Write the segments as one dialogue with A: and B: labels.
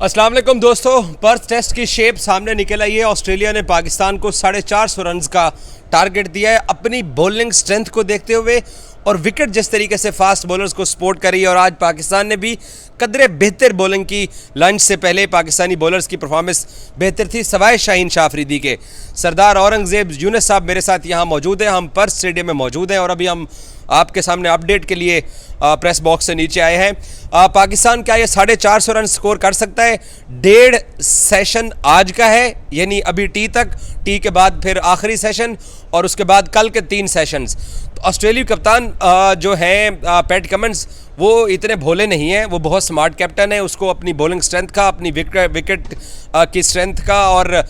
A: अस्सलाम वालेकुम दोस्तों, पर्थ टेस्ट की शेप सामने निकल आई है। ऑस्ट्रेलिया ने पाकिस्तान को 450 रन का टारगेट दिया है अपनी बॉलिंग स्ट्रेंथ को देखते हुए, और विकेट जिस तरीके से फास्ट बॉलर्स को सपोर्ट करी है। और आज पाकिस्तान ने भी कदरे बेहतर बॉलिंग की। लंच से पहले पाकिस्तानी बॉलर्स की परफॉर्मेंस बेहतर थी सवाए शाहीन शाह अफरीदी के। सरदार औरंगजेब यूनुस साहब मेरे साथ यहाँ मौजूद हैं, हम पर्थ स्टेडियम में मौजूद हैं और अभी हम आपके सामने अपडेट के लिए प्रेस बॉक्स से नीचे आए हैं। पाकिस्तान क्या ये 450 रन स्कोर कर सकता है? 1.5 सेशन आज का है, यानी अभी टी तक, टी के बाद फिर आखिरी सेशन और उसके बाद कल के 3 सेशंस। तो ऑस्ट्रेलियाई कप्तान जो हैं पैट कमिंस, वो इतने भोले नहीं हैं, वो बहुत स्मार्ट कैप्टन है। उसको अपनी बॉलिंग स्ट्रेंथ का, अपनी विकेट की स्ट्रेंथ का और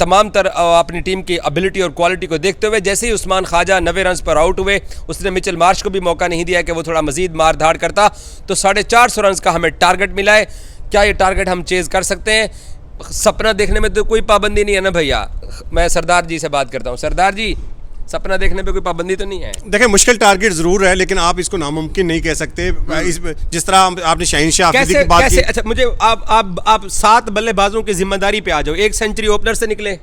A: तमाम अपनी टीम की एबिलिटी और क्वालिटी को देखते हुए, जैसे ही उस्मान ख्वाजा 90 रन पर आउट हुए, उसने मिचेल मार्श को भी मौका नहीं दिया कि वो थोड़ा मजीद मार धाड़ करता। तो 450 रन का हमें टारगेट मिला है। क्या ये टारगेट हम चेज़ कर सकते हैं? सपना देखने में तो कोई पाबंदी नहीं है ना भैया। मैं सरदार जी से बात करता हूँ। सरदार जी, सपना देखने पे कोई पाबंदी तो नहीं है?
B: देखिए, मुश्किल टारगेट जरूर है, लेकिन आप इसको नामुमकिन नहीं कह सकते। जिस तरह आपने शाहीन शाह अफरीदी की बात की।
A: अच्छा, मुझे आप 7 बल्लेबाजों की जिम्मेदारी पे आ जाओ। 1 सेंचुरी ओपनर से निकले।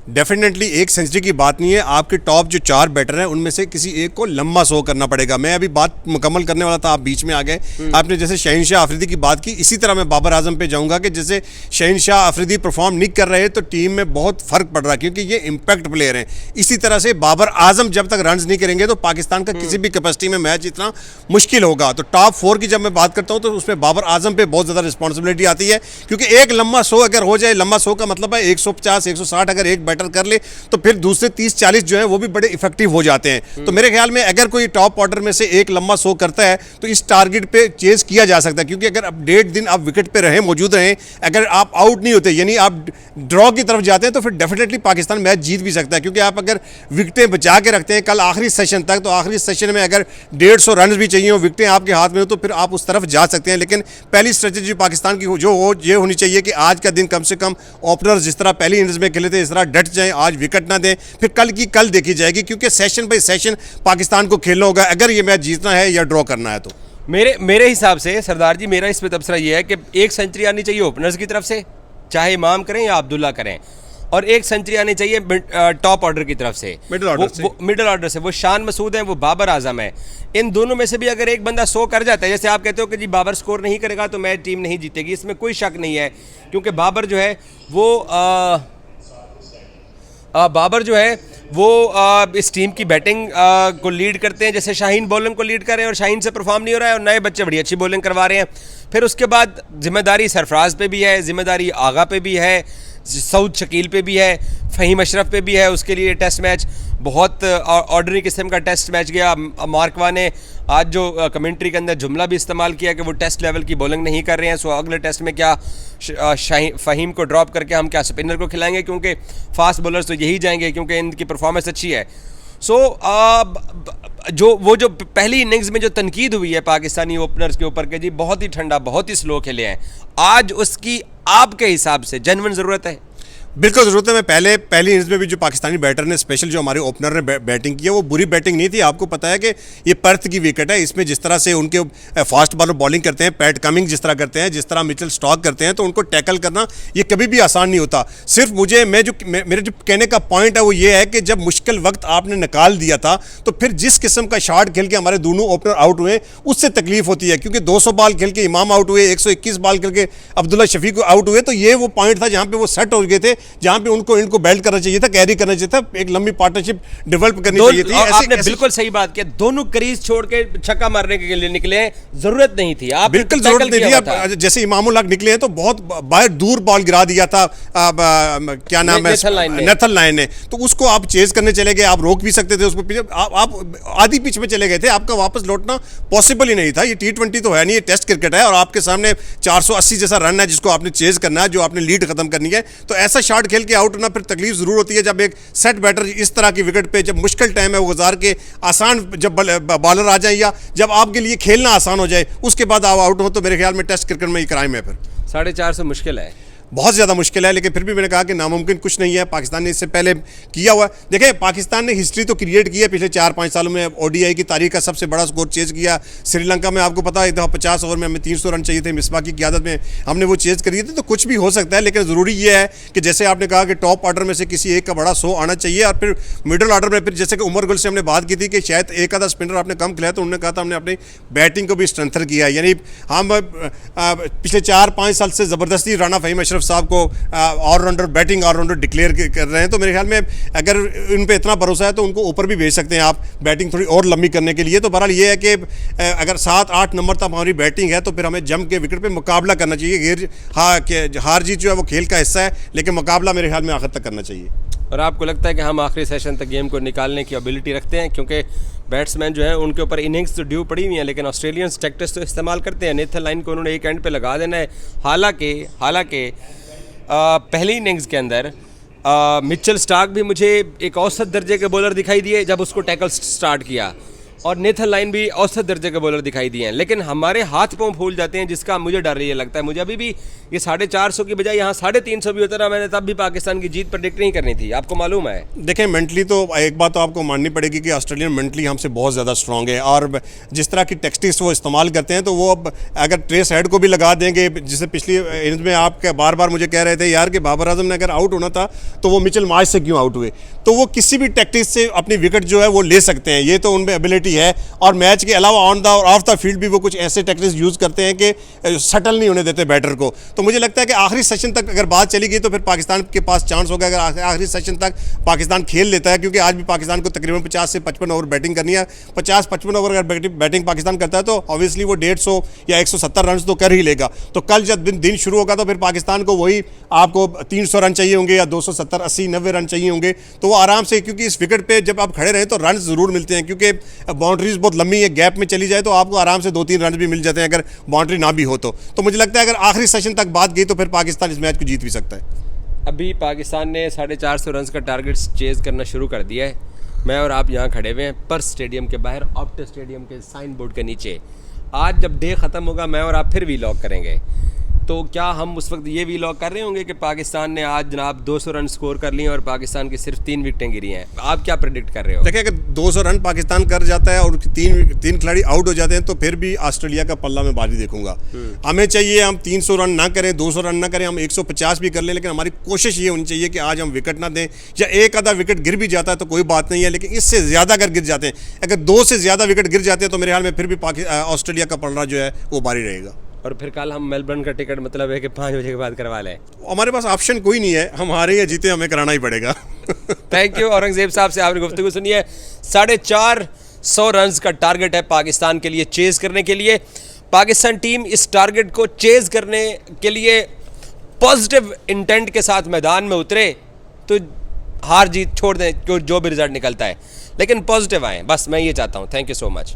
B: डेफिनेटली 1 सेंचुरी की बात नहीं है। आपके टॉप जो 4 बैटर हैं उनमें से किसी एक को लंबा 100 करना पड़ेगा। मैं अभी बात मुकम्मल करने वाला था, आप बीच में आ गए। आपने जैसे शाहीन शाह अफरीदी की बात की, इसी तरह मैं बाबर आजम पे जाऊंगा कि जैसे शाहीन शाह अफरीदी परफॉर्म नहीं कर रहे तो टीम में बहुत फर्क पड़ रहा है, क्योंकि ये इम्पैक्ट प्लेयर हैं। इसी तरह से बाबर आजम जब तक रन नहीं करेंगे तो पाकिस्तान का किसी भी कैपेसिटी में मैच इतना मुश्किल होगा। तो टॉप 4 की जब मैं बात करता हूँ तो उसमें बाबर आजम पे बहुत ज़्यादा रिस्पॉन्सिबिलिटी आती है, क्योंकि एक लंबा 100 अगर हो जाए, लंबा 100 का मतलब है 150 160 अगर एक बैटर कर ले तो फिर दूसरे 30-40 जो है वो भी बड़े इफेक्टिव हो जाते हैं। तो मेरे ख्याल में अगर कोई टॉप ऑर्डर में से एक लंबा 100 करता है तो इस टारगेट पे चेज किया जा सकता है, क्योंकि अगर अब 1.5 दिन आप विकेट पे रहे, मौजूद रहें, अगर आप आउट नहीं होते, यानी आप ड्रॉ की तरफ जाते हैं, तो फिर डेफिनेटली पाकिस्तान मैच जीत भी सकता है। क्योंकि आप अगर विकेटें बचा के रखते हैं कल आखिरी सेशन तक, तो आखिरी सेशन में अगर 150 रन भी चाहिए हो, विकेटें आपके हाथ में हो, तो फिर आप उस तरफ जा सकते हैं। लेकिन पहली स्ट्रेटेजी पाकिस्तान की जो हो ये होनी चाहिए कि आज का दिन कम से कम ओपनर जिस तरह पहली इनिंग्स में खेले थे इस तरह डट जाएं, आज विकेट ना दें, फिर कल की कल देखी जाएगी, क्योंकि सेशन बाय सेशन पाकिस्तान को खेलना होगा अगर ये मैच जीतना है या ड्रॉ करना है। तो
A: मेरे हिसाब से सरदार जी, मेरा इस पे तबसरा ये है कि 1 सेंचुरी आनी चाहिए ओपनर्स की तरफ से, चाहे इमाम करें या अब्दुल्ला करें, और 1 सेंचुरी आनी चाहिए टॉप ऑर्डर की तरफ से, मिडिल ऑर्डर से। वो शान मसूद हैं, वो बाबर आजम है। इन दोनों में से भी अगर एक बंदा 100 कर जाता है, जैसे आप कहते हो कि जी बाबर स्कोर नहीं करेगा तो मैच टीम नहीं जीतेगी, इसमें कोई शक नहीं है। क्योंकि बाबर जो है वो इस टीम की बैटिंग को लीड करते हैं, जैसे शाहीन बॉलिंग को लीड कर रहे हैं और शाहीन से परफॉर्म नहीं हो रहा है, और नए बच्चे बड़ी अच्छी बॉलिंग करवा रहे हैं। फिर उसके बाद जिम्मेदारी सरफराज पे भी है, जिम्मेदारी आगा पे भी है, सऊद शकील पे भी है, फ़हीम अशरफ पे भी है। उसके लिए टेस्ट मैच बहुत ऑर्डनरी किस्म का टेस्ट मैच गया। मार्कवा ने आज जो कमेंट्री के अंदर जुमला भी इस्तेमाल किया कि वो टेस्ट लेवल की बॉलिंग नहीं कर रहे हैं, सो अगले टेस्ट में क्या फ़हीम को ड्रॉप करके हम क्या स्पिनर को खिलाएंगे, क्योंकि फास्ट बॉलर्स तो यही जाएंगे क्योंकि इनकी परफॉर्मेंस अच्छी है। सो जो पहली इनिंग्स में जो तनकीद हुई है पाकिस्तानी ओपनर्स के ऊपर के जी बहुत ही ठंडा, बहुत ही स्लो खेले हैं, आज उसकी आपके हिसाब से जेन्युइन ज़रूरत है?
B: बिल्कुल ज़रूरत है। मैं पहली इनिंग्स में भी जो पाकिस्तानी बैटर ने, स्पेशल जो हमारे ओपनर ने बैटिंग की है, वो बुरी बैटिंग नहीं थी। आपको पता है कि ये पर्थ की विकेट है, इसमें जिस तरह से उनके फास्ट बॉलर बॉलिंग करते हैं, पैट कमिंग जिस तरह करते हैं, जिस तरह मिचेल स्टॉक करते हैं, तो उनको टैकल करना ये कभी भी आसान नहीं होता। सिर्फ मेरे जो कहने का पॉइंट है वो ये है कि जब मुश्किल वक्त आपने निकाल दिया था तो फिर जिस किस्म का शॉट खेल के हमारे दोनों ओपनर आउट हुए उससे तकलीफ होती है, क्योंकि 200 बॉल खेल के इमाम आउट हुए, 121 बॉल खेल के अब्दुल्ला शफीक आउट हुए। तो ये वो पॉइंट था जहाँ पे वो सेट हो गए थे, जहाँ पे इनको बेल्ट करना चाहिए था, कैरी करना चाहिए था, एक लंबी पार्टनरशिप डेवलप करनी चाहिए थी।
A: आपने बिल्कुल सही बात किया। दोनों क्रीज छोड़ के छक्का मारने के लिए निकले हैं, जरूरत नहीं थी। आप
B: बिल्कुल जरूरत नहीं थी। जैसे इमामुल हक निकले हैं तो बहुत बाहर दूर बॉल गिरा दिया था, क्या नाम है, नेथन लाइन ने, तो उसको आप चेज करने चले गए। आप रोक भी सकते थे उसको, आप आधी पिच में चले गए थे, आपका वापस लौटना पॉसिबल ही नहीं था। ये T20 तो है नहीं, ये टेस्ट क्रिकेट है, और आपके सामने 480 जैसा रन है जिसको आपने चेज करना है, जो आपने लीड खत्म करनी है। तो ऐसा शॉट खेल के आउट होना फिर तकलीफ जरूर होती है। जब एक सेट बैटर इस तरह की विकेट पे जब मुश्किल टाइम है वो गुजार के आसान जब बॉलर आ जाए, या जब आपके लिए खेलना आसान हो जाए, उसके बाद आप आउट हो, तो मेरे ख्याल में टेस्ट क्रिकेट में ही क्राइम है। फिर
A: 450 मुश्किल है।
B: बहुत ज़्यादा मुश्किल है, लेकिन फिर भी मैंने कहा कि नामुमकिन कुछ नहीं है। पाकिस्तान ने इससे पहले किया हुआ, देखें पाकिस्तान ने हिस्ट्री तो क्रिएट की है पिछले 4-5 सालों में। ODI की तारीख का सबसे बड़ा स्कोर चेज किया। श्रीलंका में आपको पता है एक दफ़ा 50 ओवर में हमें 300 रन चाहिए थे, मिसबा की क़यादत में हमने वो चेज करी थी। तो कुछ भी हो सकता है, लेकिन ज़रूरी ये है कि जैसे आपने कहा कि टॉप ऑर्डर में से किसी एक का बड़ा 100 आना चाहिए, और फिर मिडिल ऑर्डर में फिर जैसे कि उमर गुल से हमने बात की थी कि शायद एक आधा स्पिनर आपने कम खिलाया, तो उन्होंने कहा था हमने अपनी बैटिंग को भी स्ट्रेंथन किया। यानी हम पिछले 4-5 साल से ज़बरदस्ती राना फ़हीम अशरफ साहब को ऑलराउंडर, बैटिंग ऑलराउंडर डिक्लेयर कर रहे हैं। तो मेरे ख्याल में अगर उन पर इतना भरोसा है तो उनको ऊपर भी भेज सकते हैं आप बैटिंग थोड़ी और लंबी करने के लिए। तो बहरहाल ये है कि अगर 7-8 नंबर तक हमारी बैटिंग है तो फिर हमें जम के विकेट पे मुकाबला करना चाहिए। हार जीत जो है वो खेल का हिस्सा है, लेकिन मुकाबला मेरे ख्याल में आखिर तक करना चाहिए।
A: और आपको लगता है कि हम आखिरी सेशन तक गेम को निकालने की एबिलिटी रखते हैं? क्योंकि बैट्समैन जो है उनके ऊपर इनिंग्स तो ड्यू पड़ी हुई हैं, लेकिन ऑस्ट्रेलियंस टैक्टिक्स तो इस्तेमाल करते हैं। नेथन लाइन को उन्होंने एक एंड पे लगा देना है। हालांकि पहली इनिंग्स के अंदर मिचेल स्टार्क भी मुझे एक औसत दर्जे के बॉलर दिखाई दिए जब उसको टैकल स्टार्ट किया, और नेथन लाइन भी औसत दर्जे के बॉलर दिखाई दिए हैं। लेकिन हमारे हाथ पांव फूल जाते हैं, जिसका मुझे डर ये लगता है। मुझे अभी भी ये 450 की बजाय यहाँ 350 भी होता रहा, मैंने तब भी पाकिस्तान की जीत प्रेडिक्ट नहीं करनी थी। आपको मालूम है?
B: देखें मेंटली तो एक बात तो आपको माननी पड़ेगी कि ऑस्ट्रेलियन मेंटली हमसे बहुत ज़्यादा स्ट्रॉन्ग है, और जिस तरह की टैक्टिक्स वो इस्तेमाल करते हैं तो वो अब अगर ट्रेस हेड को भी लगा देंगे, जिसे पिछली इनिंग्स में आप बार बार मुझे कह रहे थे यार कि बाबर आजम ने अगर आउट होना था तो वो मिचेल मार्श से क्यों आउट हुए, तो वो किसी भी टैक्टिक्स से अपनी विकेट जो है वो ले सकते हैं। ये तो उनमें एबिलिटी है, और मैच के अलावा ऑन द और ऑफ द फील्ड भी वो कुछ ऐसे टैक्टिक्स यूज़ करते हैं कि सटल नहीं होने देते बैटर को। तो मुझे लगता है कि आखिरी सेशन तक अगर बात चली गई तो फिर पाकिस्तान के पास चांस होगा, अगर आखिरी सेशन तक पाकिस्तान खेल लेता है, क्योंकि आज भी पाकिस्तान को तकरीबन 50 से 55 ओवर बैटिंग करनी है। 50-55 ओवर अगर बैटिंग पाकिस्तान करता है तो ऑब्वियसली वो 150 या 170 रन तो कर ही लेगा। तो कल जब दिन शुरू होगा तो फिर पाकिस्तान को वही आपको 300 रन चाहिए होंगे या 270, 80, 90 रन चाहिए होंगे। तो वो आराम से, क्योंकि इस विकेट पे जब आप खड़े रहें तो रन ज़रूर मिलते हैं, क्योंकि बाउंड्रीज बहुत लंबी है, गैप में चली जाए तो आपको आराम से 2-3 रन भी मिल जाते हैं अगर बाउंड्री ना भी हो तो मुझे लगता है अगर आखिरी सेशन तक बात गई तो फिर पाकिस्तान इस मैच को जीत भी सकता है।
A: अभी पाकिस्तान ने 450 रन का टारगेट चेज करना शुरू कर दिया है। मैं और आप यहाँ खड़े हुए हैं पर्थ स्टेडियम के बाहर, ऑप्टस स्टेडियम के साइन बोर्ड के नीचे। आज जब डे ख़त्म होगा मैं और आप फिर वीलॉग करेंगे, तो क्या हम उस वक्त ये वीलॉग कर रहे होंगे कि पाकिस्तान ने आज जनाब 200 रन स्कोर कर लिए और पाकिस्तान की सिर्फ 3 विकेटें गिरी हैं? आप क्या प्रेडिक्ट कर रहे हो?
B: देखिए अगर 200 रन पाकिस्तान कर जाता है और तीन खिलाड़ी आउट हो जाते हैं तो फिर भी ऑस्ट्रेलिया का पल्ला मैं भारी देखूंगा। हमें चाहिए हम 300 रन ना करें, 200 रन ना करें, हम 150 भी कर लें, लेकिन हमारी कोशिश ये होनी चाहिए कि आज हम विकेट ना दें। या एक आधा विकेट गिर भी जाता है तो कोई बात नहीं है, लेकिन इससे ज़्यादा अगर गिर जाते हैं, अगर 2 से ज़्यादा विकेट गिर जाते हैं तो मेरे ख्याल में फिर भी ऑस्ट्रेलिया का पलड़ा जो है वो भारी रहेगा।
A: और फिर कल हम मेलबर्न का टिकट मतलब है कि 5 बजे के बाद करवा लें?
B: हमारे पास ऑप्शन कोई नहीं है, हम हारे या जीते हमें कराना ही पड़ेगा।
A: थैंक यू औरंगजेब साहब से आपने गुफ्तगू सुनी है। 450 रन का टारगेट है पाकिस्तान के लिए चेज करने के लिए। पाकिस्तान टीम इस टारगेट को चेज करने के लिए पॉजिटिव इंटेंट के साथ मैदान में उतरे तो हार जीत छोड़ दें, जो भी रिजल्ट निकलता है, लेकिन पॉजिटिव आए, बस मैं ये चाहता हूँ। Thank you so much.